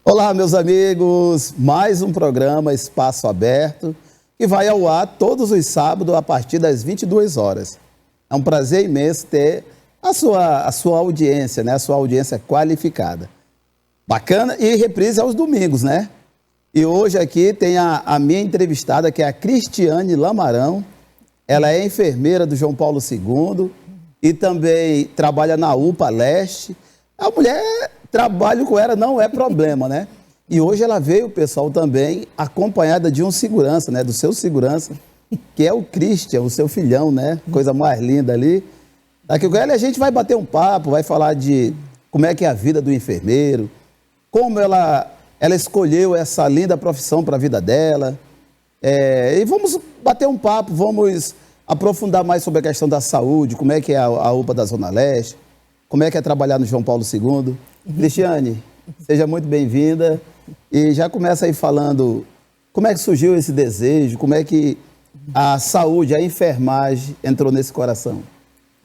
Olá, meus amigos, mais um programa Espaço Aberto, que vai ao ar todos os sábados a partir das 22 horas. É um prazer imenso ter a sua audiência, né? A sua audiência qualificada. Bacana, e reprise aos domingos, né? E hoje aqui tem a minha entrevistada, que é a Cristiane Lamarão. Ela é enfermeira do João Paulo II e também trabalha na UPA Leste. A mulher... Trabalho com ela não é problema, né? E hoje ela veio, pessoal, também acompanhada de um segurança, né? Do seu segurança, que é o Christian, o seu filhão, né? Coisa mais linda ali. Daqui com ela a gente vai bater um papo, vai falar de como é que é a vida do enfermeiro, como ela escolheu essa linda profissão para a vida dela. E vamos bater um papo, vamos aprofundar mais sobre a questão da saúde, como é que é a UPA da Zona Leste, como é que é trabalhar no João Paulo II. Cristiane, seja muito bem-vinda e já começa aí falando como é que surgiu esse desejo, como é que a saúde, a enfermagem entrou nesse coração.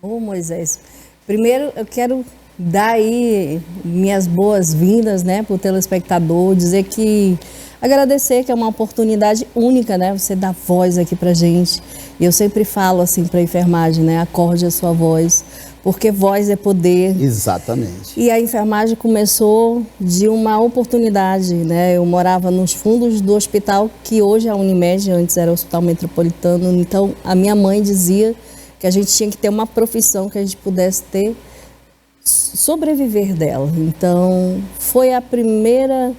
Ô Moisés, primeiro eu quero dar aí minhas boas-vindas, né, para o telespectador, dizer que agradecer que é uma oportunidade única, né, você dar voz aqui pra gente. E eu sempre falo assim para a enfermagem, né, acorde a sua voz, porque voz é poder. Exatamente. E a enfermagem começou de uma oportunidade, né? Eu morava nos fundos do hospital, que hoje é a Unimed, antes era o Hospital Metropolitano. Então, a minha mãe dizia que a gente tinha que ter uma profissão que a gente pudesse sobreviver dela. Então, foi a primeira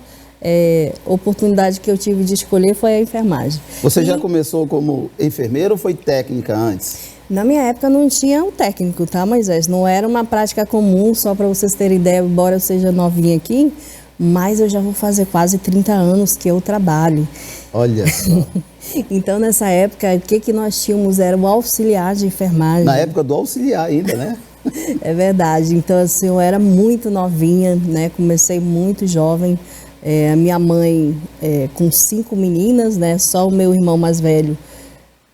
oportunidade que eu tive de escolher, foi a enfermagem. Você já começou como enfermeira ou foi técnica antes? Na minha época não tinha um técnico, tá, Moisés? Não era uma prática comum, só para vocês terem ideia, embora eu seja novinha aqui, mas eu já vou fazer quase 30 anos que eu trabalho. Olha só. Então, nessa época, o que nós tínhamos era o auxiliar de enfermagem. Na época do auxiliar ainda, né? É verdade. Então, assim, eu era muito novinha, né? Comecei muito jovem. A minha mãe com 5 meninas, né? Só o meu irmão mais velho,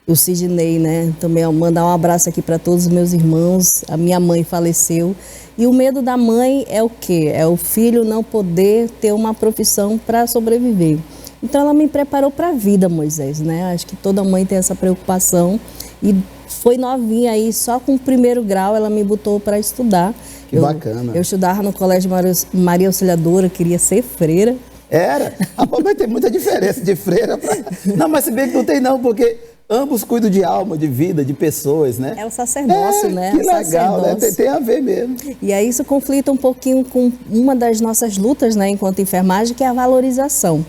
o Sidney, né? Também mandar um abraço aqui para todos os meus irmãos. A minha mãe faleceu. E o medo da mãe é o quê? É o filho não poder ter uma profissão para sobreviver. Então ela me preparou para a vida, Moisés, né? Acho que toda mãe tem essa preocupação. E foi novinha aí, só com o 1º grau ela me botou para estudar. Que bacana. Eu estudava no Colégio Maria Auxiliadora, queria ser freira. Era? Mas tem muita diferença de freira para... Não, mas se bem que não tem não, porque... Ambos cuidam de alma, de vida, de pessoas, né? É o sacerdócio, né? Que legal, né? Tem a ver mesmo. E aí isso conflita um pouquinho com uma das nossas lutas, né, enquanto enfermagem, que é a valorização.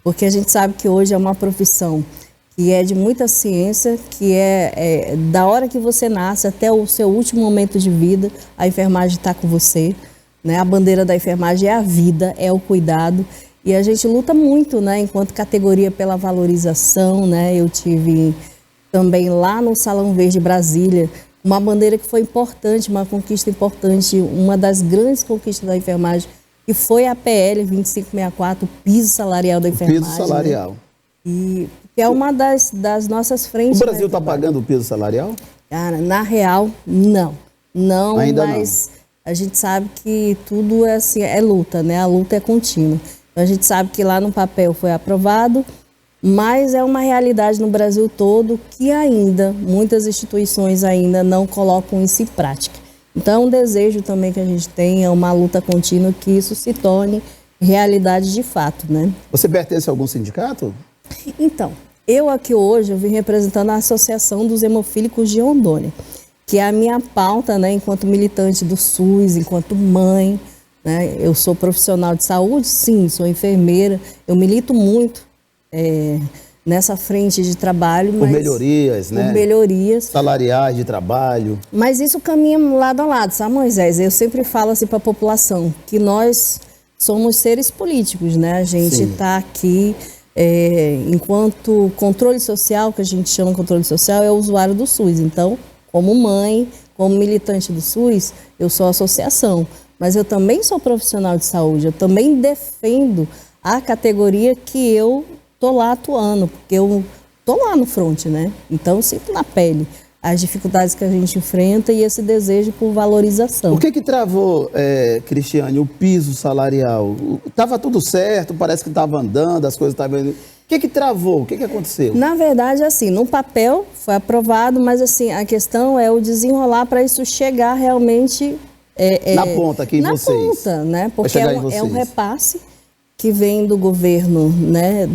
Porque a gente sabe que hoje é uma profissão que é de muita ciência, que é da hora que você nasce até o seu último momento de vida, a enfermagem está com você, né? A bandeira da enfermagem é a vida, é o cuidado. E a gente luta muito, né, enquanto categoria pela valorização, né? Eu tive também lá no Salão Verde Brasília, uma bandeira que foi importante, uma conquista importante, uma das grandes conquistas da enfermagem, que foi a PL 2564, o piso salarial da enfermagem. O piso salarial. Né? E que é uma das nossas frentes. O Brasil está pagando o piso salarial? Cara, na real, não. Não, ainda mas não. A gente sabe que tudo é assim, é luta, né? A luta é contínua. A gente sabe que lá no papel foi aprovado, mas é uma realidade no Brasil todo que ainda, muitas instituições ainda não colocam isso em prática. Então é um desejo também que a gente tem, é uma luta contínua que isso se torne realidade de fato, né? Você pertence a algum sindicato? Então, eu aqui hoje eu vim representando a Associação dos Hemofílicos de Rondônia, que é a minha pauta, né, enquanto militante do SUS, enquanto mãe. Né? Eu sou profissional de saúde, sim, sou enfermeira, eu milito muito nessa frente de trabalho. Por melhorias, né? Por melhorias. Salariais de trabalho. Mas isso caminha lado a lado, sabe, Moisés? Eu sempre falo assim para a população, que nós somos seres políticos, né? A gente está aqui enquanto controle social, que a gente chama de controle social, é o usuário do SUS. Então, como mãe, como militante do SUS, eu sou associação, mas eu também sou profissional de saúde, eu também defendo a categoria que eu estou lá atuando, porque eu estou lá no front, né? Então, eu sinto na pele as dificuldades que a gente enfrenta e esse desejo por valorização. O que travou, Cristiane, o piso salarial? Estava tudo certo, parece que estava andando, as coisas estavam... O que travou? O que aconteceu? Na verdade, assim, no papel foi aprovado, mas assim, a questão é o desenrolar para isso chegar realmente... na ponta aqui em vocês. Na ponta, né? Porque é um repasse que vem do governo, né?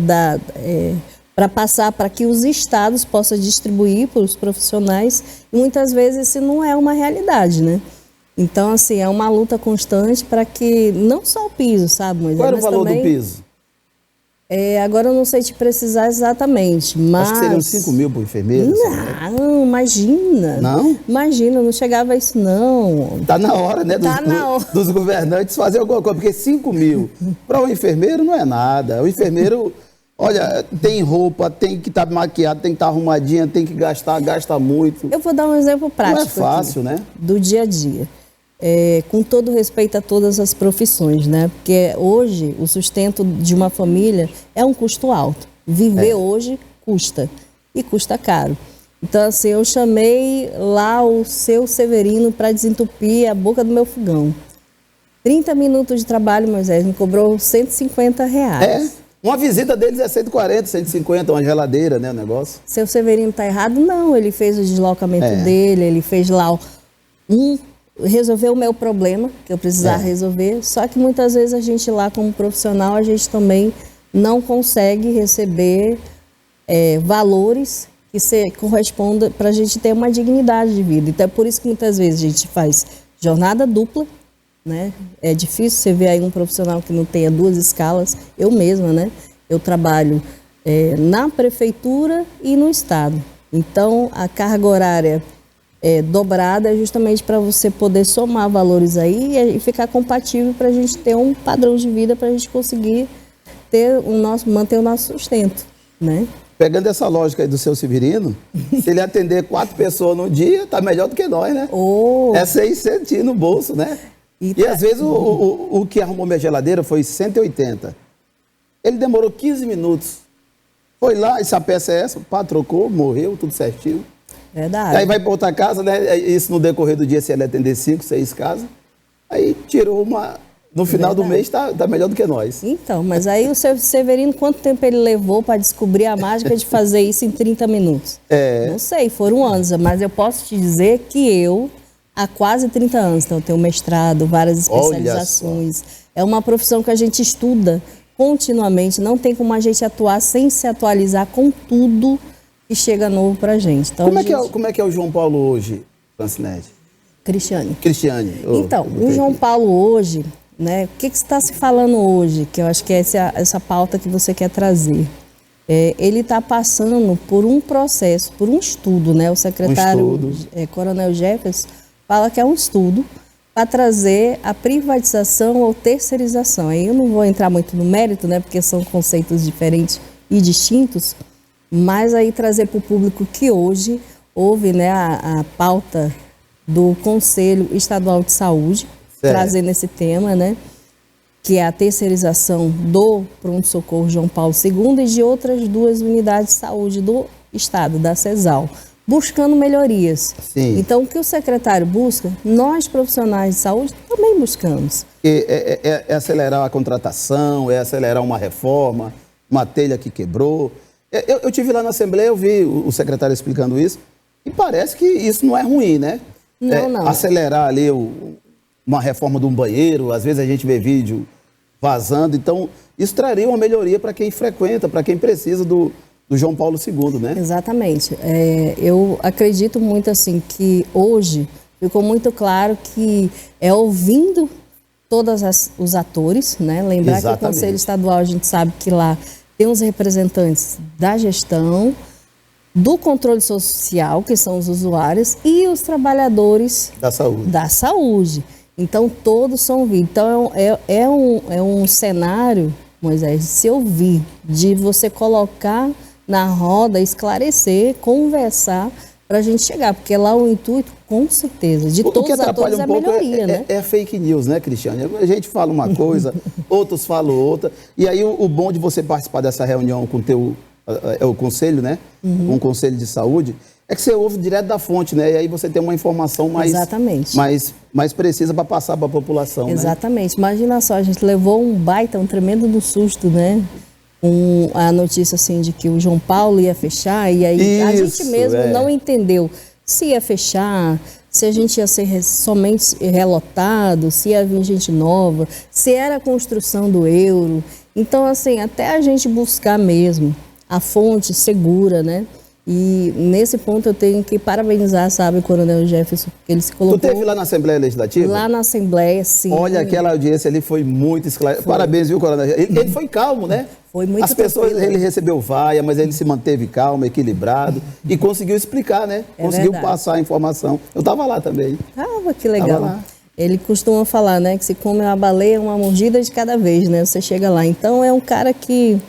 Para passar para que os estados possam distribuir para os profissionais, e muitas vezes isso não é uma realidade, né? Então, assim, é uma luta constante para que, não só o piso, sabe, Moisés? Qual era o valor também, do piso? Agora eu não sei te precisar exatamente, mas... Acho que seriam 5 mil por enfermeira. Não, imagina. Não? Imagina, não chegava a isso, não. Está na hora, né, dos governantes fazer alguma coisa, porque 5 mil para um enfermeiro não é nada. O enfermeiro... Olha, tem roupa, tem que estar maquiado, tem que estar arrumadinha, tem que gasta muito. Eu vou dar um exemplo prático. Não é fácil, aqui, né? Do dia a dia. Com todo respeito a todas as profissões, né? Porque hoje o sustento de uma família é um custo alto. Viver hoje custa, e custa caro. Então, assim, eu chamei lá o seu Severino para desentupir a boca do meu fogão. 30 minutos de trabalho, Moisés, me cobrou R$150. Uma visita deles é 140, 150, uma geladeira, né, o negócio. Seu Severino está errado? Não, ele fez o deslocamento dele, ele fez lá resolveu o meu problema, que eu precisava resolver, só que muitas vezes a gente lá como profissional, a gente também não consegue receber valores que correspondam para a gente ter uma dignidade de vida. Então é por isso que muitas vezes a gente faz jornada dupla, né? É difícil você ver aí um profissional que não tenha 2 escalas. Eu mesma, né? Eu trabalho na prefeitura e no estado. Então, a carga horária dobrada é justamente para você poder somar valores aí e ficar compatível para a gente ter um padrão de vida, para a gente conseguir manter o nosso sustento, né? Pegando essa lógica aí do seu Severino, se ele atender 4 pessoas no dia, tá melhor do que nós, né? É 600 no bolso, né? E às vezes o que arrumou minha geladeira foi 180. Ele demorou 15 minutos. Foi lá, essa peça é essa, pá, trocou, morreu, tudo certinho. Verdade. Aí vai para outra casa, né? Isso no decorrer do dia, se ele atender 5, 6 casas. Aí tirou uma... No final do mês tá melhor do que nós. Então, mas aí o seu Severino, quanto tempo ele levou para descobrir a mágica de fazer isso em 30 minutos? Não sei, foram anos, mas eu posso te dizer que eu... Há quase 30 anos, então eu tenho mestrado, várias especializações. É uma profissão que a gente estuda continuamente, não tem como a gente atuar sem se atualizar com tudo que chega novo para a gente. Então, como é que é o João Paulo hoje, Francinete? Cristiane. Então, o João Paulo hoje, né, o que está se falando hoje, que eu acho que é essa pauta que você quer trazer. Ele está passando por um processo, por um estudo, né? O secretário Coronel Jefferson fala que é um estudo para trazer a privatização ou terceirização. Aí eu não vou entrar muito no mérito, né, porque são conceitos diferentes e distintos, mas aí trazer para o público que hoje houve, né, a pauta do Conselho Estadual de Saúde, trazendo esse tema, né, que é a terceirização do pronto-socorro João Paulo II e de outras 2 unidades de saúde do estado, da CESAL, buscando melhorias. Então, o que o secretário busca, nós profissionais de saúde também buscamos. É acelerar a contratação, é acelerar uma reforma, uma telha que quebrou. Eu tive lá na Assembleia, eu vi o secretário explicando isso, e parece que isso não é ruim, né? Não. Acelerar ali uma reforma de um banheiro, às vezes a gente vê vídeo vazando, então isso traria uma melhoria para quem frequenta, para quem precisa do João Paulo II, né? Exatamente. Eu acredito muito assim que hoje ficou muito claro que ouvindo todos os atores, né? Lembrar que o Conselho Estadual, a gente sabe que lá tem os representantes da gestão, do controle social, que são os usuários, e os trabalhadores da saúde. Então, todos são ouvidos. Então, é um cenário Moisés, de se ouvir, de você colocar na roda, esclarecer, conversar, para a gente chegar, porque lá o intuito, com certeza, de todos os atores é a melhoria, né? É fake news, né, Cristiane? A gente fala uma coisa, outros falam outra, e aí o bom de você participar dessa reunião com o conselho, né? Com o conselho de saúde, é que você ouve direto da fonte, né? E aí você tem uma informação mais precisa para passar para a população, Exatamente. Né? Imagina só, a gente levou um tremendo do susto, né? Com a notícia assim de que o João Paulo ia fechar, e aí a gente mesmo não entendeu se ia fechar, se a gente ia ser somente relotado, se ia vir gente nova, se era a construção do euro. Então, assim, até a gente buscar mesmo a fonte segura, né? E nesse ponto eu tenho que parabenizar, sabe, o Coronel Jefferson, porque ele se colocou... Tu esteve lá na Assembleia Legislativa? Lá na Assembleia, sim. Olha, aquela audiência ali foi muito esclarecida. Parabéns, viu, Coronel? Ele foi calmo, né? Foi muito As pessoas, ele recebeu vaia, mas ele se manteve calmo, equilibrado e conseguiu explicar, né? Conseguiu passar a informação. Eu estava lá também. Que legal. Lá. Ele costuma falar, né, que se come uma baleia, uma mordida de cada vez, né? Você chega lá. Então é um cara que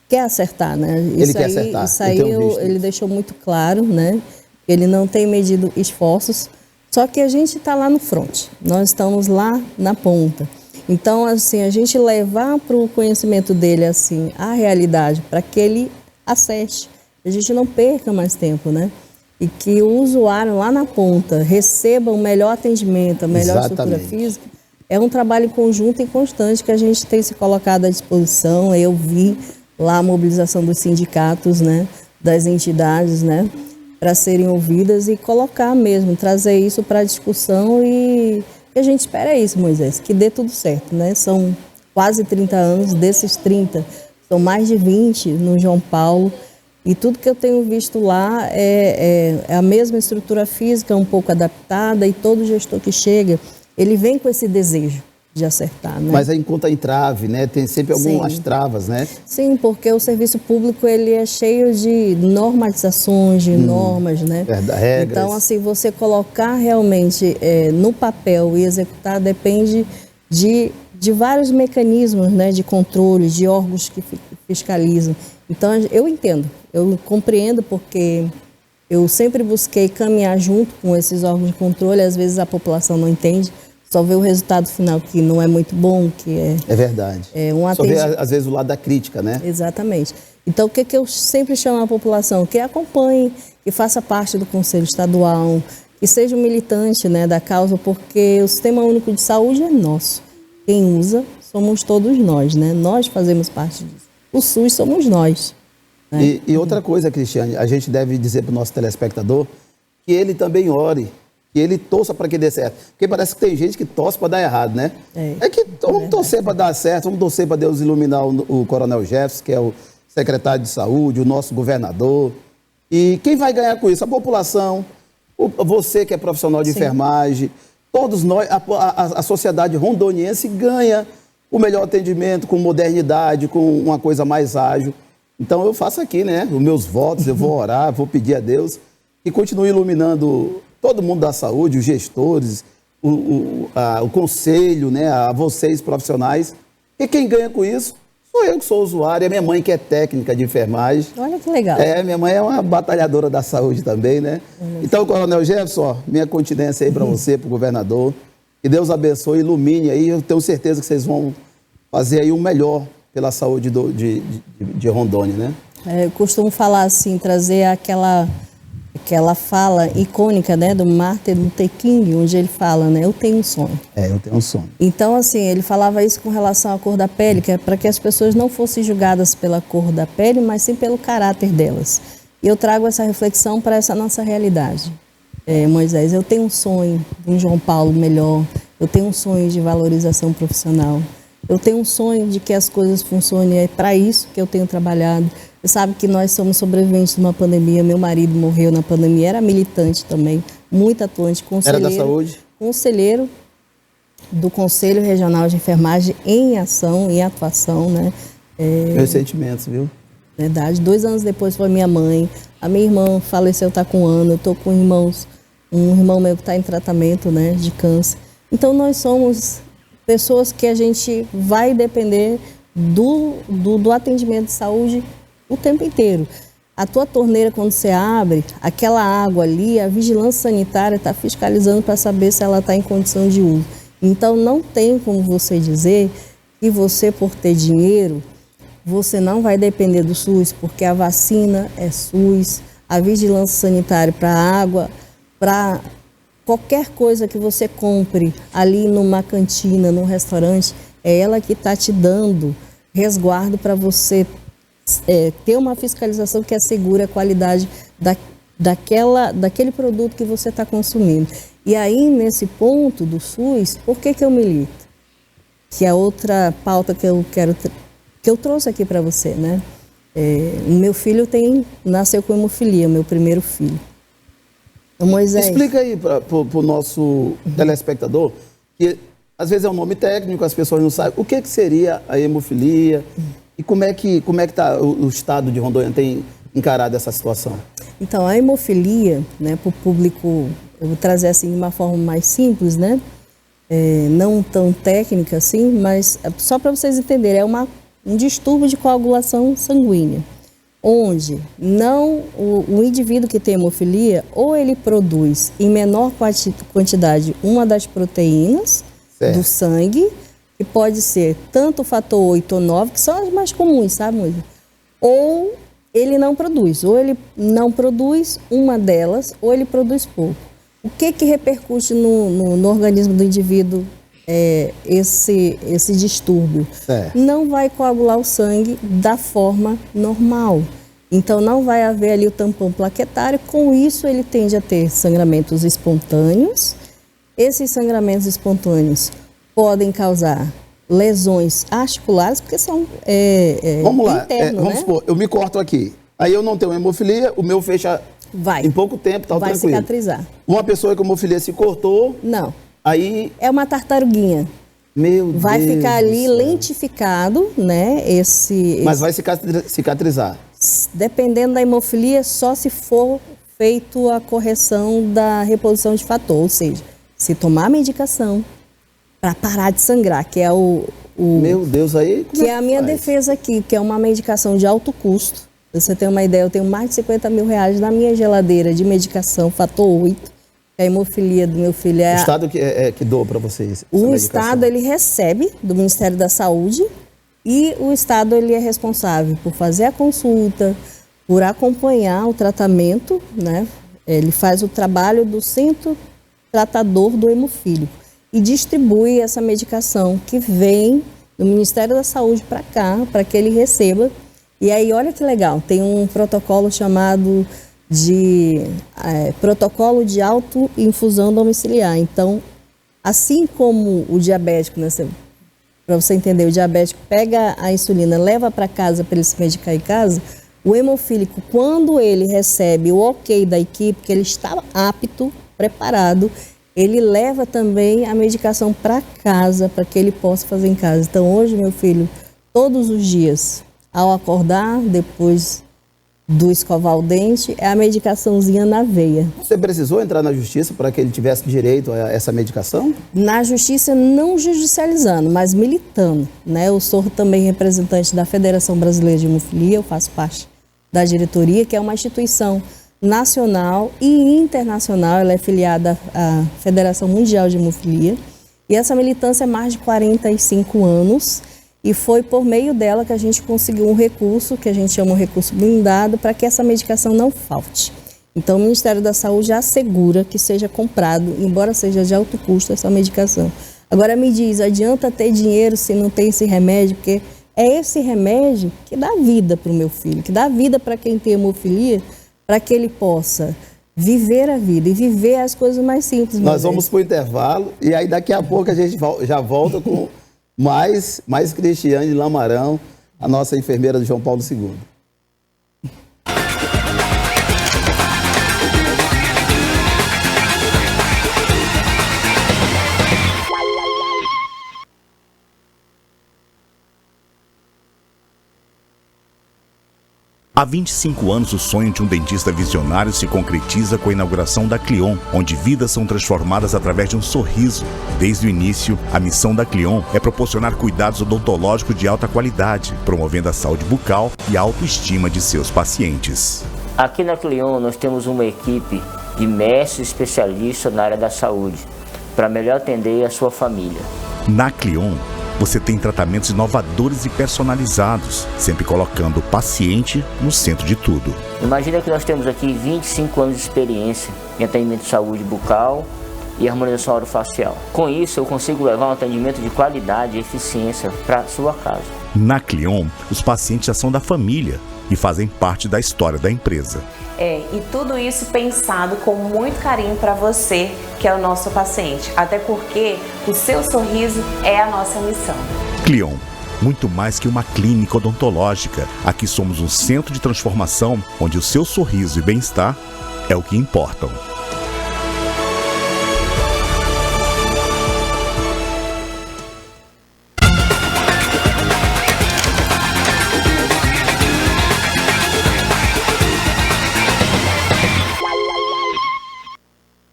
quer acertar, né? Ele quer acertar. Isso aí ele deixou muito claro, né? Ele não tem medido esforços, só que a gente está lá no front, nós estamos lá na ponta. Então, assim, a gente levar para o conhecimento dele, assim, a realidade, para que ele acerte, a gente não perca mais tempo, né? E que o usuário lá na ponta receba o melhor atendimento, a melhor estrutura física, é um trabalho conjunto e constante que a gente tem se colocado à disposição. Eu vi lá a mobilização dos sindicatos, né, das entidades, né, para serem ouvidas e colocar mesmo, trazer isso para a discussão e o que a gente espera é isso, Moisés, que dê tudo certo, né? São quase 30 anos, desses 30, são mais de 20 no João Paulo e tudo que eu tenho visto lá é a mesma estrutura física, um pouco adaptada e todo gestor que chega, ele vem com esse desejo de acertar, né? Mas aí encontra entrave, né? Tem sempre algumas travas, né? Sim, porque o serviço público ele é cheio de normatizações, de normas, né? Regras. Então, assim, você colocar realmente no papel e executar depende de vários mecanismos, né? De controle, de órgãos que fiscalizam. Então, eu entendo, eu compreendo porque eu sempre busquei caminhar junto com esses órgãos de controle, às vezes a população não entende. Só vê o resultado final que não é muito bom, que é verdade. Só vê, às vezes, o lado da crítica, né? Exatamente. Então, o que eu sempre chamo a população? Que acompanhe, que faça parte do Conselho Estadual, que seja um militante, né, da causa, porque o Sistema Único de Saúde é nosso. Quem usa somos todos nós, né? Nós fazemos parte disso. O SUS somos nós. Né? E outra coisa, Cristiane, a gente deve dizer para o nosso telespectador que ele também ore, que ele torça para que dê certo. Porque parece que tem gente que torce para dar errado, né? Vamos torcer para dar certo, vamos torcer para Deus iluminar o Coronel Jefferson, que é o secretário de saúde, o nosso governador. E quem vai ganhar com isso? A população, você que é profissional de enfermagem, todos nós, a sociedade rondoniense ganha o melhor atendimento, com modernidade, com uma coisa mais ágil. Então eu faço aqui, né, os meus votos, eu vou orar, vou pedir a Deus que continue iluminando todo mundo da saúde, os gestores, o conselho, né, a vocês profissionais. E quem ganha com isso sou eu que sou usuário, é minha mãe que é técnica de enfermagem. Olha que legal. Minha mãe é uma batalhadora da saúde também, né? Então, Coronel Jefferson, minha continência aí para você, para o governador. Que Deus abençoe, ilumine aí. Eu tenho certeza que vocês vão fazer aí o melhor pela saúde de Rondônia, né? Eu costumo falar assim, trazer aquela fala icônica, né, do Martin Luther King, onde ele fala, né, eu tenho um sonho. Eu tenho um sonho. Então, assim, ele falava isso com relação à cor da pele, que é para que as pessoas não fossem julgadas pela cor da pele, mas sim pelo caráter delas. E eu trago essa reflexão para essa nossa realidade. Moisés, eu tenho um sonho de um João Paulo melhor, eu tenho um sonho de valorização profissional, eu tenho um sonho de que as coisas funcionem, é para isso que eu tenho trabalhado. Você sabe que nós somos sobreviventes de uma pandemia, meu marido morreu na pandemia, era militante também, muito atuante, conselheiro. Era da saúde? Conselheiro do Conselho Regional de Enfermagem em ação, em atuação, né? Meus sentimentos, viu? Verdade. 2 anos depois foi minha mãe, a minha irmã faleceu, está com 1 ano, eu estou com um irmão meu que está em tratamento, né, de câncer. Então nós somos pessoas que a gente vai depender do atendimento de saúde o tempo inteiro. A tua torneira, quando você abre, aquela água ali, a vigilância sanitária está fiscalizando para saber se ela está em condição de uso. Então, não tem como você dizer que você, por ter dinheiro, você não vai depender do SUS, porque a vacina é SUS, a vigilância sanitária para água, para qualquer coisa que você compre ali numa cantina, num restaurante, é ela que está te dando resguardo para você ter uma fiscalização que assegure a qualidade daquele produto que você está consumindo. E aí, nesse ponto do SUS, por que eu milito? Que é outra pauta que eu trouxe aqui para você, né? Meu filho nasceu com hemofilia, meu primeiro filho. Moisés. Explica aí para o nosso telespectador, que às vezes é um nome técnico, as pessoas não sabem. O que seria a hemofilia e como é que tá, o estado de Rondônia tem encarado essa situação? Então, a hemofilia, né, para o público, eu vou trazer assim de uma forma mais simples, né? Não tão técnica assim, mas só para vocês entenderem, um distúrbio de coagulação sanguínea, onde o indivíduo que tem hemofilia, ou ele produz em menor quantidade uma das proteínas do sangue, que pode ser tanto o fator 8 ou 9, que são as mais comuns, sabe, Moisés? Ou ele não produz, uma delas, ou ele produz pouco. O que repercute no organismo do indivíduo esse distúrbio? Não vai coagular o sangue da forma normal. Então, não vai haver ali o tampão plaquetário. Com isso, ele tende a ter sangramentos espontâneos. Esses sangramentos espontâneos podem causar lesões articulares, porque são vamos lá, internos, vamos supor, eu me corto aqui. Aí eu não tenho hemofilia, o meu fecha em pouco tempo, tá tranquilo. Vai cicatrizar. Uma pessoa com hemofilia se cortou... Não. Aí... É uma tartaruguinha. Meu Deus. Vai ficar ali lentificado, né? Mas vai cicatrizar. Dependendo da hemofilia, só se for feito a correção da reposição de fator. Ou seja, se tomar a medicação para parar de sangrar, que é Meu Deus, aí... Que é a minha defesa aqui, que é uma medicação de alto custo. Pra você ter uma ideia, eu tenho mais de 50 mil reais na minha geladeira de medicação, fator 8. A hemofilia do meu filho O Estado que doa para vocês? O Estado, ele recebe do Ministério da Saúde e o Estado, ele é responsável por fazer a consulta, por acompanhar o tratamento, né? Ele faz o trabalho do centro tratador do hemofílico e distribui essa medicação que vem do Ministério da Saúde para cá, para que ele receba. E aí, olha que legal, tem um protocolo chamado de protocolo de autoinfusão domiciliar. Então, assim como o diabético, né, para você entender, o diabético pega a insulina, leva para casa para ele se medicar em casa, o hemofílico, quando ele recebe o ok da equipe, que ele está apto, preparado, ele leva também a medicação para casa, para que ele possa fazer em casa. Então, hoje, meu filho, todos os dias, ao acordar, depois do escovar o dente, é a medicaçãozinha na veia. Você precisou entrar na justiça para que ele tivesse direito a essa medicação? Na justiça, não judicializando, mas militando, né? Eu sou também representante da Federação Brasileira de Hemofilia, eu faço parte da diretoria, que é uma instituição nacional e internacional, ela é filiada à Federação Mundial de Hemofilia, e essa militância é mais de 45 anos, e foi por meio dela que a gente conseguiu um recurso, que a gente chama um recurso blindado, para que essa medicação não falte. Então, o Ministério da Saúde assegura que seja comprado, embora seja de alto custo, essa medicação. Agora me diz, adianta ter dinheiro se não tem esse remédio? Porque é esse remédio que dá vida para o meu filho, que dá vida para quem tem hemofilia, para que ele possa viver a vida e viver as coisas mais simples. Nós vamos para o intervalo e aí daqui a pouco a gente já volta com mais Cristiane Lamarão, a nossa enfermeira do João Paulo II. Há 25 anos, o sonho de um dentista visionário se concretiza com a inauguração da Cleon, onde vidas são transformadas através de um sorriso. Desde o início, a missão da Cleon é proporcionar cuidados odontológicos de alta qualidade, promovendo a saúde bucal e a autoestima de seus pacientes. Aqui na Cleon, nós temos uma equipe de mestres especialistas na área da saúde, para melhor atender a sua família. Na Cleon, você tem tratamentos inovadores e personalizados, sempre colocando o paciente no centro de tudo. Imagina que nós temos aqui 25 anos de experiência em atendimento de saúde bucal e harmonização orofacial. Com isso, eu consigo levar um atendimento de qualidade e eficiência para a sua casa. Na Cleon, os pacientes já são da família e fazem parte da história da empresa. E tudo isso pensado com muito carinho para você, que é o nosso paciente. Até porque o seu sorriso é a nossa missão. Cleon, muito mais que uma clínica odontológica. Aqui somos um centro de transformação, onde o seu sorriso e bem-estar é o que importam.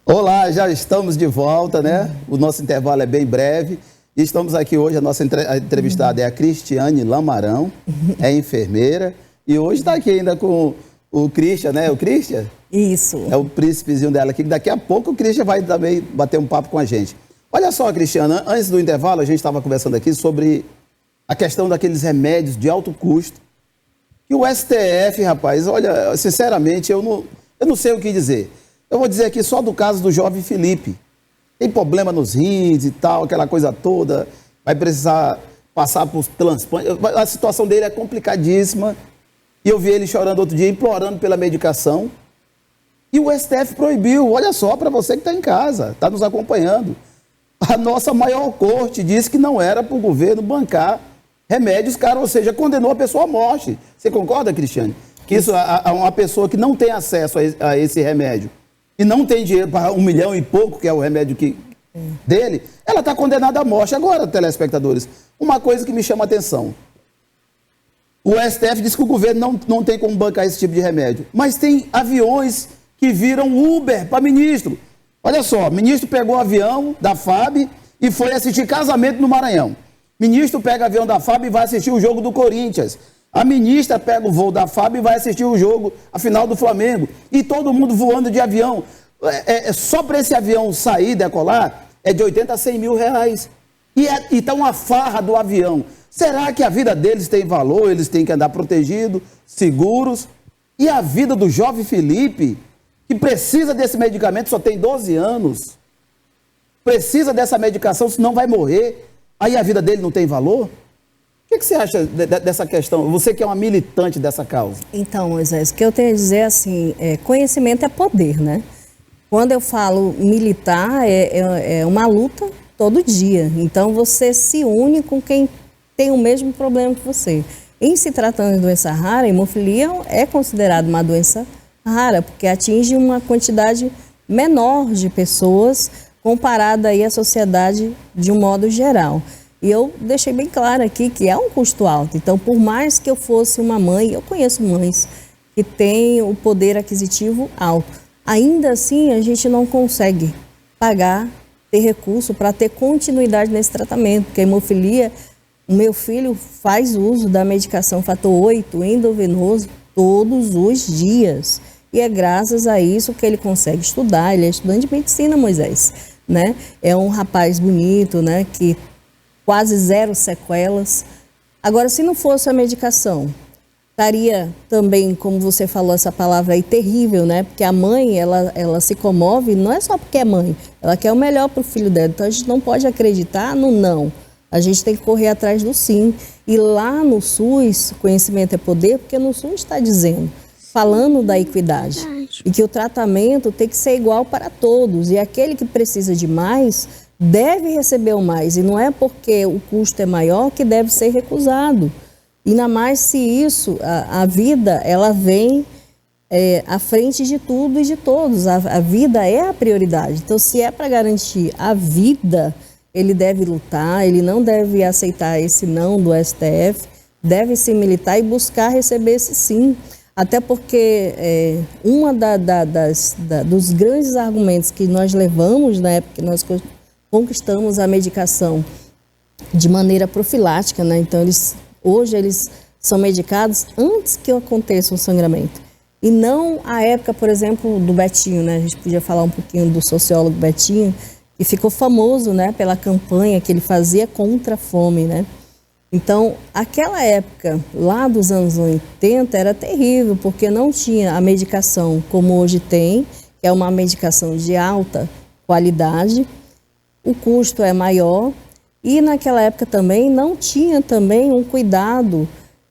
Olá, já estamos de volta, né? O nosso intervalo é bem breve. E estamos aqui hoje, a nossa entrevistada é a Cristiane Lamarão, é enfermeira. E hoje está aqui ainda com o Christian, né? O Christian? Isso. É o príncipezinho dela aqui. Daqui a pouco o Christian vai também bater um papo com a gente. Olha só, Cristiana, antes do intervalo a gente estava conversando aqui sobre a questão daqueles remédios de alto custo. E o STF, rapaz, olha, sinceramente, eu não sei o que dizer. Eu vou dizer aqui só do caso do jovem Felipe. Tem problema nos rins e tal, aquela coisa toda. Vai precisar passar por transplante. A situação dele é complicadíssima. E eu vi ele chorando outro dia, implorando pela medicação. E o STF proibiu. Olha só, para você que está em casa, está nos acompanhando. A nossa maior corte disse que não era para o governo bancar remédios caros, ou seja, condenou a pessoa à morte. Você concorda, Cristiane? Que isso, uma pessoa que não tem acesso a esse remédio e não tem dinheiro para 1 milhão e pouco, que é o remédio dele, ela está condenada à morte. Agora, telespectadores, uma coisa que me chama a atenção. O STF diz que o governo não tem como bancar esse tipo de remédio, mas tem aviões que viram Uber para ministro. Olha só, o ministro pegou o avião da FAB e foi assistir casamento no Maranhão. Ministro pega avião da FAB e vai assistir o jogo do Corinthians. A ministra pega o voo da FAB e vai assistir o jogo, a final do Flamengo. E todo mundo voando de avião. Só para esse avião sair, decolar, é de 80 a 100 mil reais. E tá uma farra do avião. Será que a vida deles tem valor? Eles têm que andar protegidos, seguros? E a vida do jovem Felipe, que precisa desse medicamento, só tem 12 anos, precisa dessa medicação, senão vai morrer. Aí a vida dele não tem valor? O que você acha dessa questão? Você que é uma militante dessa causa. Então, Moisés, o que eu tenho a dizer assim, conhecimento é poder, né? Quando eu falo militar, é uma luta todo dia. Então, você se une com quem tem o mesmo problema que você. Em se tratando de doença rara, a hemofilia é considerada uma doença rara, porque atinge uma quantidade menor de pessoas comparada aí à sociedade de um modo geral. E eu deixei bem claro aqui que é um custo alto. Então, por mais que eu fosse uma mãe, eu conheço mães que têm o poder aquisitivo alto. Ainda assim, a gente não consegue pagar, ter recurso para ter continuidade nesse tratamento, porque a hemofilia, o meu filho faz uso da medicação fator 8 endovenoso todos os dias. E é graças a isso que ele consegue estudar. Ele é estudante de medicina, Moisés, né? É um rapaz bonito, né? Que quase 0 sequelas. Agora, se não fosse a medicação, estaria também, como você falou essa palavra aí, terrível, né? Porque a mãe, ela se comove, não é só porque é mãe, ela quer o melhor para o filho dela. Então, a gente não pode acreditar no não. A gente tem que correr atrás do sim. E lá no SUS, conhecimento é poder, porque no SUS está dizendo, falando da equidade, e que o tratamento tem que ser igual para todos. E aquele que precisa de mais deve receber o mais, e não é porque o custo é maior que deve ser recusado. Ainda mais se isso, a vida, ela vem à frente de tudo e de todos. A vida é a prioridade. Então, se é para garantir a vida, ele deve lutar, ele não deve aceitar esse não do STF, deve se militar e buscar receber esse sim. Até porque dos grandes argumentos que nós levamos na época que nós conquistamos a medicação de maneira profilática, né? Então, hoje eles são medicados antes que aconteça um sangramento. E não a época, por exemplo, do Betinho, né? A gente podia falar um pouquinho do sociólogo Betinho, que ficou famoso, né, pela campanha que ele fazia contra a fome, né? Então, aquela época, lá dos anos 80, era terrível, porque não tinha a medicação como hoje tem, que é uma medicação de alta qualidade, o custo é maior, e naquela época também não tinha também um cuidado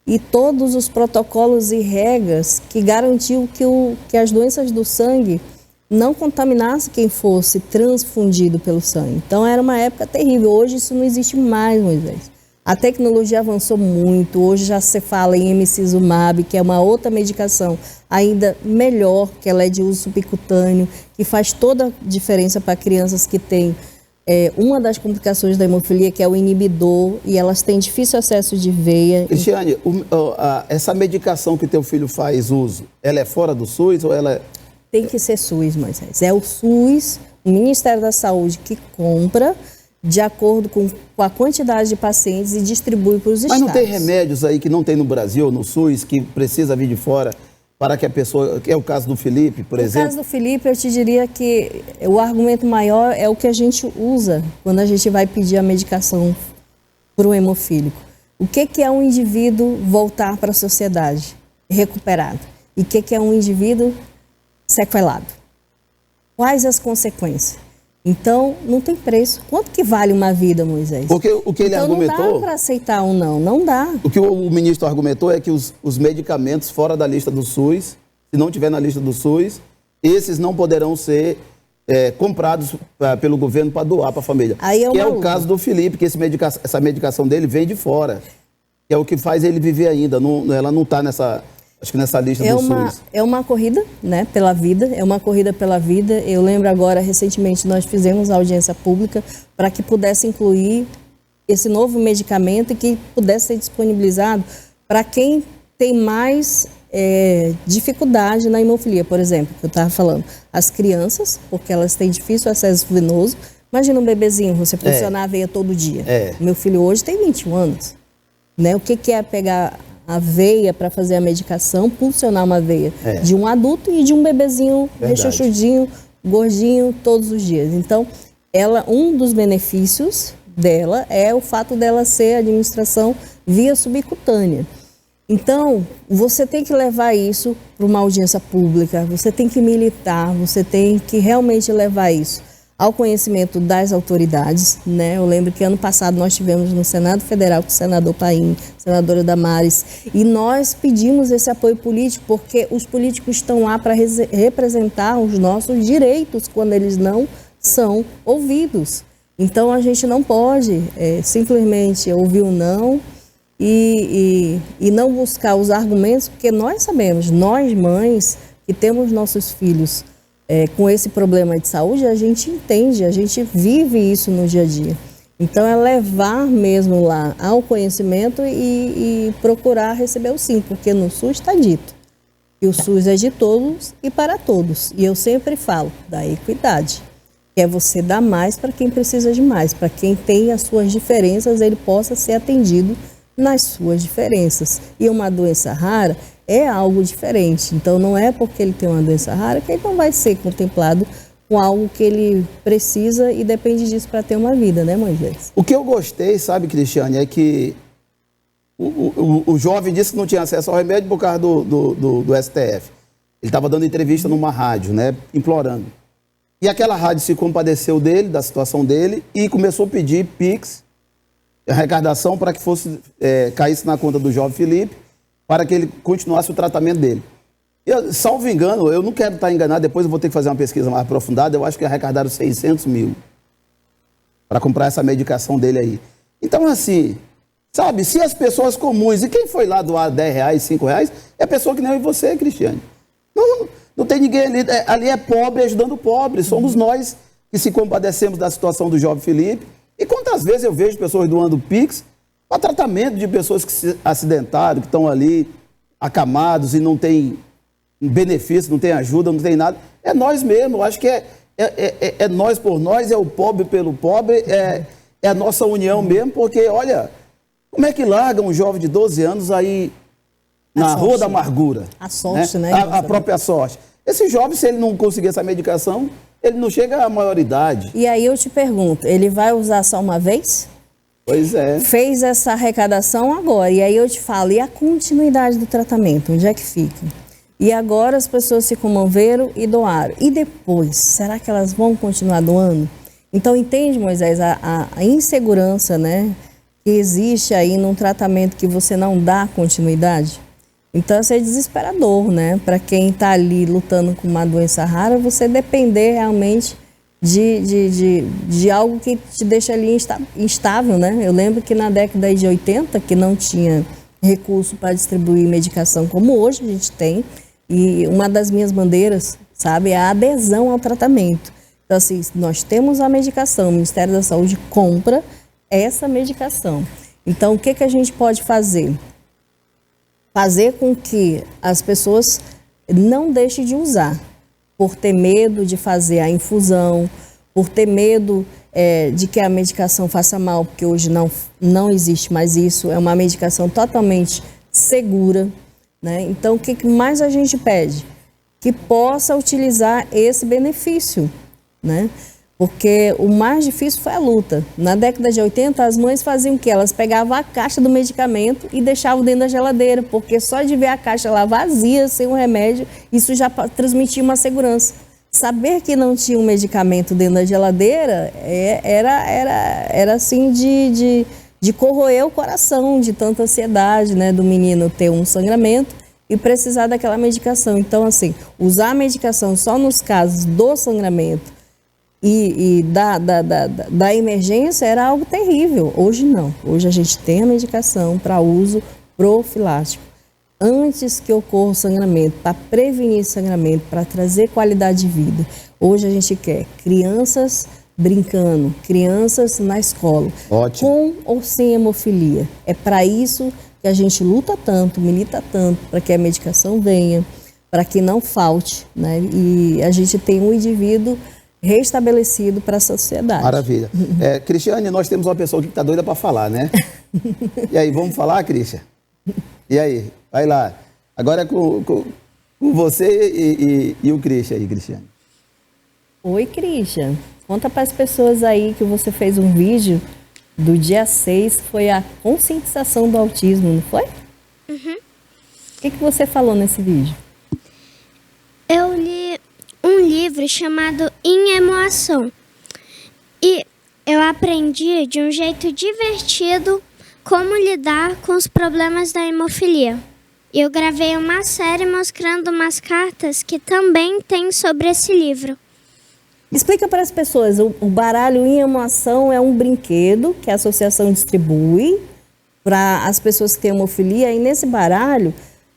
e todos os protocolos e regras que garantiam que as doenças do sangue não contaminassem quem fosse transfundido pelo sangue. Então, era uma época terrível. Hoje isso não existe mais, Moisés. A tecnologia avançou muito. Hoje já se fala em emicizumab, que é uma outra medicação ainda melhor, que ela é de uso subcutâneo, que faz toda a diferença para crianças que têm uma das complicações da hemofilia, que é o inibidor, e elas têm difícil acesso de veia. Cristiane, essa medicação que teu filho faz uso, ela é fora do SUS ou ela é... Tem que ser SUS, Moisés. É o SUS, o Ministério da Saúde, que compra de acordo com a quantidade de pacientes e distribui para os estados. Mas não tem remédios aí que não tem no Brasil, no SUS, que precisa vir de fora para que a pessoa... Que é o caso do Felipe, por exemplo? No caso do Felipe, eu te diria que o argumento maior é o que a gente usa quando a gente vai pedir a medicação para um hemofílico. O que é um indivíduo voltar para a sociedade recuperado? E o que é um indivíduo sequelado? Quais as consequências? Então, não tem preço. Quanto que vale uma vida, Moisés? Porque o que ele argumentou... Não dá para aceitar ou não dá. O que o ministro argumentou é que os medicamentos fora da lista do SUS, se não tiver na lista do SUS, esses não poderão ser comprados pelo governo para doar para a família. Que é o caso do Felipe, que essa medicação dele vem de fora. Que é o que faz ele viver ainda. Ela não está nessa lista do SUS. É uma corrida, né, pela vida, é uma corrida pela vida. Eu lembro agora, recentemente, nós fizemos a audiência pública para que pudesse incluir esse novo medicamento e que pudesse ser disponibilizado para quem tem mais dificuldade na hemofilia, por exemplo, que eu estava falando. As crianças, porque elas têm difícil acesso venoso. Imagina um bebezinho, você funcionar a veia todo dia. Meu filho hoje tem 21 anos. Né? O que é pegar a veia para fazer a medicação, pulsionar uma veia de um adulto e de um bebezinho rechuchudinho, gordinho, todos os dias. Então, um dos benefícios dela é o fato dela ser administração via subcutânea. Então, você tem que levar isso para uma audiência pública, você tem que militar, você tem que realmente levar isso ao conhecimento das autoridades, né? Eu lembro que ano passado nós tivemos no Senado Federal com o senador Paim, senadora Damares, e nós pedimos esse apoio político porque os políticos estão lá para representar os nossos direitos quando eles não são ouvidos. Então a gente não pode simplesmente ouvir o não e não buscar os argumentos, porque nós sabemos, nós mães que temos nossos filhos com esse problema de saúde, a gente entende, a gente vive isso no dia a dia. Então, é levar mesmo lá ao conhecimento e procurar receber o sim, porque no SUS está dito que o SUS é de todos e para todos. E eu sempre falo da equidade, que é você dar mais para quem precisa de mais, para quem tem as suas diferenças, ele possa ser atendido nas suas diferenças. E uma doença rara é algo diferente. Então, não é porque ele tem uma doença rara que ele não vai ser contemplado com algo que ele precisa e depende disso para ter uma vida, né, Moisés? O que eu gostei, sabe, Cristiane, é que o jovem disse que não tinha acesso ao remédio por causa do STF. Ele estava dando entrevista numa rádio, né, implorando. E aquela rádio se compadeceu dele, da situação dele, e começou a pedir Pix, arrecadação, para que caísse na conta do jovem Felipe, para que ele continuasse o tratamento dele. Salvo engano, eu não quero estar enganado, depois eu vou ter que fazer uma pesquisa mais aprofundada, eu acho que arrecadaram 600 mil para comprar essa medicação dele aí. Então, assim, sabe, se as pessoas comuns, e quem foi lá doar R$10, R$5, é pessoa que nem eu e você, Cristiane. Não tem ninguém ali, ali é pobre ajudando o pobre, somos nós que se compadecemos da situação do jovem Felipe. E quantas vezes eu vejo pessoas doando Pix para tratamento de pessoas que se acidentaram, que estão ali acamados e não tem benefício, não tem ajuda, não tem nada. É nós mesmos, acho que é nós por nós, é o pobre pelo pobre, é a nossa união mesmo, porque, olha, como é que larga um jovem de 12 anos aí na rua da amargura? A sorte, né? A própria sorte. Esse jovem, se ele não conseguir essa medicação, ele não chega à maioridade. E aí eu te pergunto, ele vai usar só uma vez? Pois é. Fez essa arrecadação agora, e aí eu te falo, e a continuidade do tratamento, onde é que fica? E agora as pessoas se comoveram e doaram. E depois, será que elas vão continuar doando? Então, entende, Moisés, a insegurança, né, que existe aí num tratamento que você não dá continuidade? Então, isso é desesperador, né? Para quem está ali lutando com uma doença rara, você depender realmente de algo que te deixa ali instável, né? Eu lembro que na década de 80, que não tinha recurso para distribuir medicação como hoje a gente tem, e uma das minhas bandeiras, sabe, é a adesão ao tratamento. Então, assim, nós temos a medicação, o Ministério da Saúde compra essa medicação. Então, o que a gente pode fazer? Fazer com que as pessoas não deixem de usar, por ter medo de fazer a infusão, por ter medo de que a medicação faça mal, porque hoje não existe mais isso, é uma medicação totalmente segura, né? Então, o que mais a gente pede? Que possa utilizar esse benefício, né? Porque o mais difícil foi a luta. Na década de 80, as mães faziam o quê? Elas pegavam a caixa do medicamento e deixavam dentro da geladeira, porque só de ver a caixa lá vazia, sem um remédio, isso já transmitia uma segurança. Saber que não tinha um medicamento dentro da geladeira era assim de corroer o coração, de tanta ansiedade, né, do menino ter um sangramento e precisar daquela medicação. Então, assim, usar a medicação só nos casos do sangramento e da emergência era algo terrível. Hoje não. Hoje a gente tem a medicação para uso profilático. Antes que ocorra o sangramento, para prevenir sangramento, para trazer qualidade de vida. Hoje a gente quer crianças brincando, crianças na escola, Ótimo. Com ou sem hemofilia. É para isso que a gente luta tanto, milita tanto, para que a medicação venha, para que não falte, né? E a gente tem um indivíduo restabelecido para a sociedade. Maravilha. Cristiane, nós temos uma pessoa aqui que está doida para falar, né? E aí, vamos falar, Cristian? E aí? Vai lá. Agora é com você e o Cristian aí, Cristiane. Oi, Cristian. Conta para as pessoas aí que você fez um vídeo do dia 6, foi a conscientização do autismo, não foi? Uhum. O que você falou nesse vídeo? Eu li um livro chamado Em Emoção. E eu aprendi de um jeito divertido como lidar com os problemas da hemofilia. Eu gravei uma série mostrando umas cartas que também tem sobre esse livro. Explica para as pessoas, o baralho Em Emoção é um brinquedo que a associação distribui para as pessoas que têm hemofilia, e nesse baralho,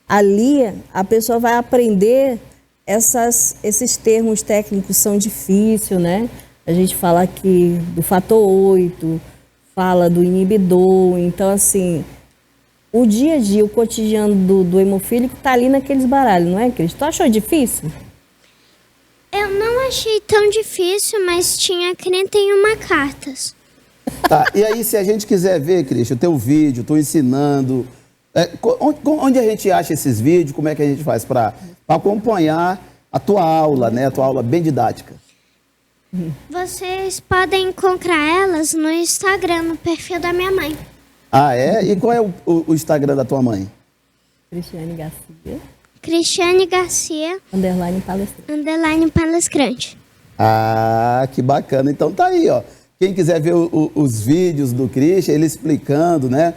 ali a pessoa vai aprender esses termos técnicos são difíceis, né? A gente fala aqui do fator 8, fala do inibidor, então assim, o dia a dia, o cotidiano do hemofílico está ali naqueles baralhos, não é, Cris? Tu achou difícil? Eu não achei tão difícil, mas tinha 31 cartas. Tá, e aí se a gente quiser ver, Cristian, o teu vídeo, tu ensinando, onde a gente acha esses vídeos, como é que a gente faz para acompanhar a tua aula, né? A tua aula bem didática. Vocês podem encontrar elas no Instagram, no perfil da minha mãe. Ah, é? E qual é o Instagram da tua mãe? Cristiane Garcia. Cristiane Garcia, _palestrante. _palestrante. Ah, que bacana. Então tá aí, ó. Quem quiser ver os vídeos do Cristian, ele explicando, né?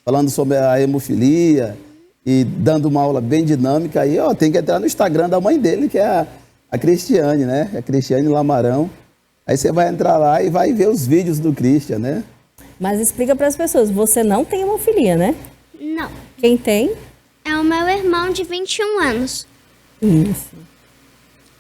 Falando sobre a hemofilia e dando uma aula bem dinâmica aí, ó, tem que entrar no Instagram da mãe dele, que é a Cristiane, né? A Cristiane Lamarão. Aí você vai entrar lá e vai ver os vídeos do Cristian, né? Mas explica para as pessoas, você não tem hemofilia, né? Não. Quem tem? É o meu irmão de 21 anos. Isso.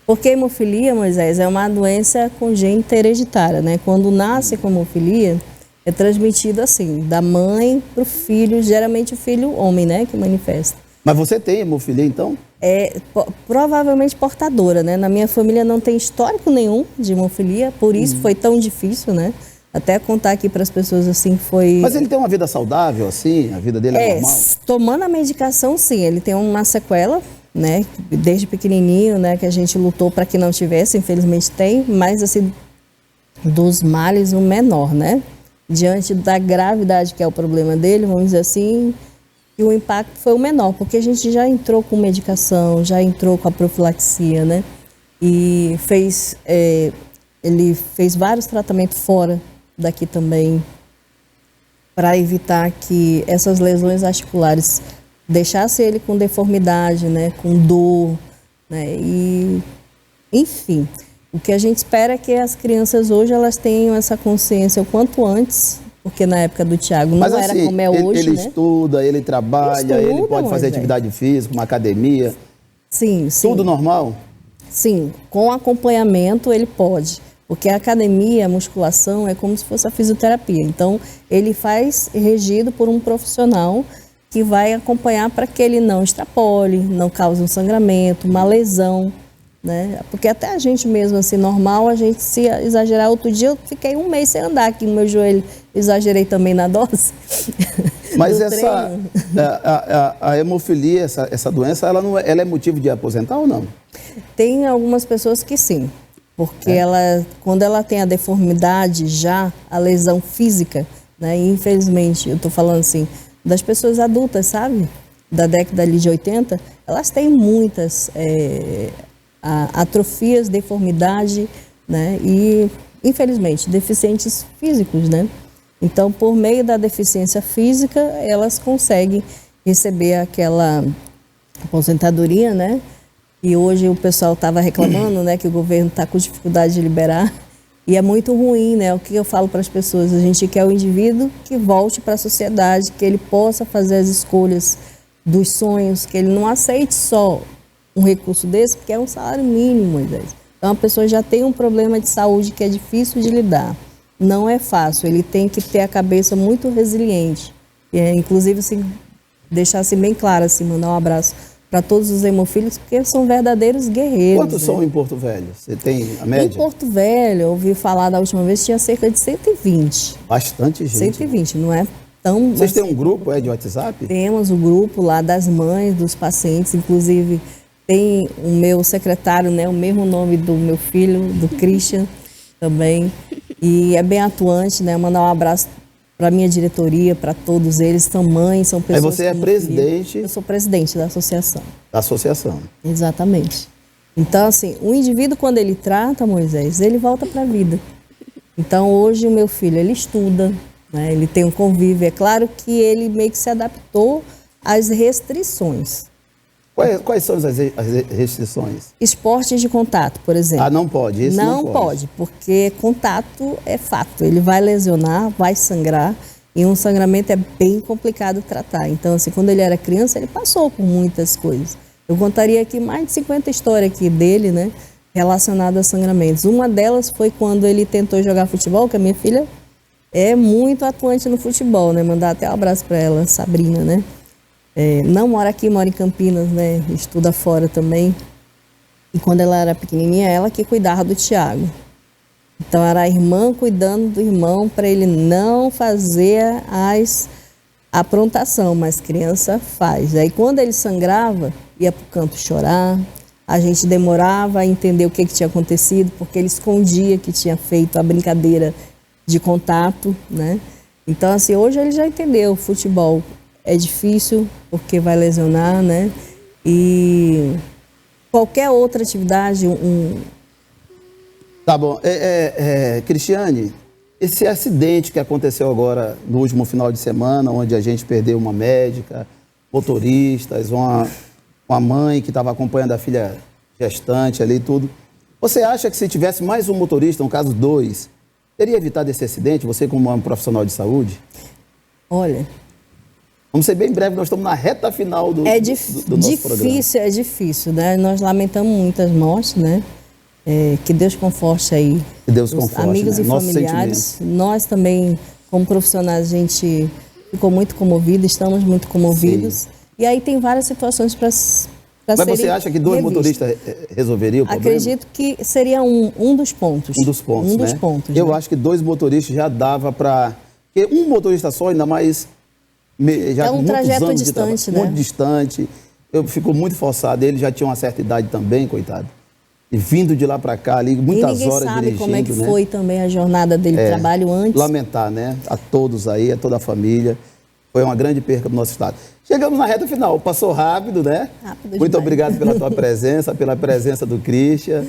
Porque a hemofilia, Moisés, é uma doença congênita hereditária, né? Quando nasce com hemofilia, é transmitido assim, da mãe para o filho, geralmente o filho homem, né? Que manifesta. Mas você tem hemofilia, então? Provavelmente portadora, né? Na minha família não tem histórico nenhum de hemofilia, por isso foi tão difícil, né? Até contar aqui para as pessoas assim foi... Mas ele tem uma vida saudável, assim? A vida dele é normal? Tomando a medicação, sim. Ele tem uma sequela, né? Desde pequenininho, né? Que a gente lutou para que não tivesse, infelizmente tem, mas assim, dos males o menor, né? Diante da gravidade que é o problema dele, vamos dizer assim, e o impacto foi o menor, porque a gente já entrou com medicação, já entrou com a profilaxia, né? E ele fez vários tratamentos fora daqui também, para evitar que essas lesões articulares deixassem ele com deformidade, né? Com dor, né? E, enfim, o que a gente espera é que as crianças hoje elas tenham essa consciência o quanto antes, porque na época do Thiago não era assim, como é hoje, ele né? estuda, ele trabalha, ele pode fazer atividade física, uma academia. Sim, sim. Tudo normal? Sim, com acompanhamento ele pode. Porque a academia, a musculação é como se fosse a fisioterapia. Então, ele faz regido por um profissional que vai acompanhar para que ele não extrapole, não cause um sangramento, uma lesão, né? Porque até a gente mesmo, assim, normal, a gente se exagerar. Outro dia eu fiquei um mês sem andar aqui no meu joelho, exagerei também na dose. Mas a hemofilia, essa doença, ela é motivo de aposentar ou não? Tem algumas pessoas que sim. Porque quando ela tem a deformidade já, a lesão física, né? E infelizmente, eu estou falando assim, das pessoas adultas, sabe? Da década ali de 80, elas têm muitas atrofias, deformidade, né? E, infelizmente, deficientes físicos, né? Então, por meio da deficiência física, elas conseguem receber aquela aposentadoria, né? E hoje o pessoal estava reclamando, né, que o governo está com dificuldade de liberar. E é muito ruim, né? O que eu falo para as pessoas? A gente quer o indivíduo que volte para a sociedade, que ele possa fazer as escolhas dos sonhos, que ele não aceite só um recurso desse, porque é um salário mínimo, Moisés. Então a pessoa já tem um problema de saúde que é difícil de lidar. Não é fácil, ele tem que ter a cabeça muito resiliente. Inclusive, assim, deixar assim, bem claro, assim, mandar um abraço para todos os hemofílicos, porque são verdadeiros guerreiros. Quantos são em Porto Velho? Você tem a média? Em Porto Velho, eu ouvi falar da última vez, tinha cerca de 120. Bastante gente. 120, não é tão... Vocês têm um grupo de WhatsApp? Temos o grupo lá das mães, dos pacientes, inclusive tem o meu secretário, né, o mesmo nome do meu filho, do Christian, também. E é bem atuante, né, mandar um abraço para a minha diretoria, para todos eles, são mães, são pessoas... Aí você é presidente... Eu sou presidente da associação. Da associação. Exatamente. Então, assim, o indivíduo, quando ele trata, Moisés, ele volta para a vida. Então, hoje, o meu filho, ele estuda, né, ele tem um convívio. É claro que ele meio que se adaptou às restrições. Quais são as restrições? Esportes de contato, por exemplo. Ah, não pode? Isso não pode, porque contato é fato. Ele vai lesionar, vai sangrar, e um sangramento é bem complicado de tratar. Então, assim, quando ele era criança, ele passou por muitas coisas. Eu contaria aqui mais de 50 histórias aqui dele, né, relacionadas a sangramentos. Uma delas foi quando ele tentou jogar futebol, que a minha filha é muito atuante no futebol, né, mandar até um abraço para ela, Sabrina, né. Não mora aqui, mora em Campinas, né? Estuda fora também. E quando ela era pequenininha, ela que cuidava do Thiago. Então era a irmã cuidando do irmão para ele não fazer a aprontação, mas criança faz. Aí quando ele sangrava, ia para o canto chorar. A gente demorava a entender o que tinha acontecido, porque ele escondia que tinha feito a brincadeira de contato, né? Então, assim, hoje ele já entendeu o futebol. É difícil, porque vai lesionar, né? E qualquer outra atividade... Tá bom. Cristiane, esse acidente que aconteceu agora no último final de semana, onde a gente perdeu uma médica, motoristas, uma mãe que estava acompanhando a filha gestante ali e tudo. Você acha que se tivesse mais um motorista, no caso 2, teria evitado esse acidente, você como um profissional de saúde? Olha... Vamos ser bem breve, nós estamos na reta final do nosso programa. É difícil, né? Nós lamentamos muitas mortes, né? Que Deus conforte aí. Que Deus conforte, amigos, né? E Nossos familiares. sentimentos. Nós também, como profissionais, a gente ficou muito comovido, estamos muito comovidos. Sim. E aí tem várias situações para Mas você acha que 2 motoristas resolveriam o problema? Acredito que seria um dos pontos. Um dos pontos, Um né? dos pontos, Eu né? acho que 2 motoristas já dava para... Porque um motorista só, ainda mais... Já É um muitos trajeto anos de distante, trabalho, né? muito distante. Ficou muito forçado. Ele já tinha uma certa idade também, coitado. E vindo de lá para cá, ali, muitas ninguém horas sabe dirigindo, como é que né? foi também a jornada dele de trabalho antes. Lamentar, né? A todos aí, a toda a família. Foi uma grande perca do nosso estado. Chegamos na reta final. Passou rápido, né? Rápido Muito demais. obrigado pela tua presença, pela presença do Christian.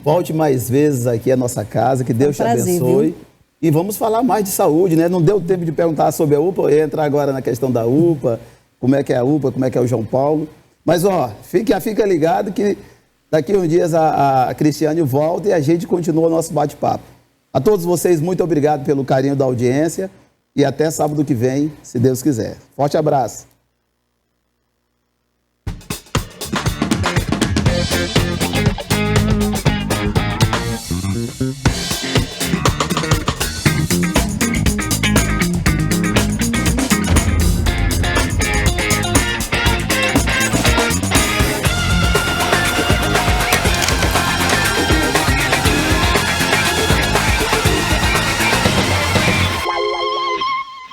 Volte mais vezes aqui à nossa casa. Que Deus te prazer, abençoe. viu? E vamos falar mais de saúde, né? Não deu tempo de perguntar sobre a UPA. Eu ia entrar agora na questão da UPA. Como é que é a UPA, como é que é o João Paulo. Mas, ó, fica ligado que daqui a uns dias a Cristiane volta e a gente continua o nosso bate-papo. A todos vocês, muito obrigado pelo carinho da audiência e até sábado que vem, se Deus quiser. Forte abraço.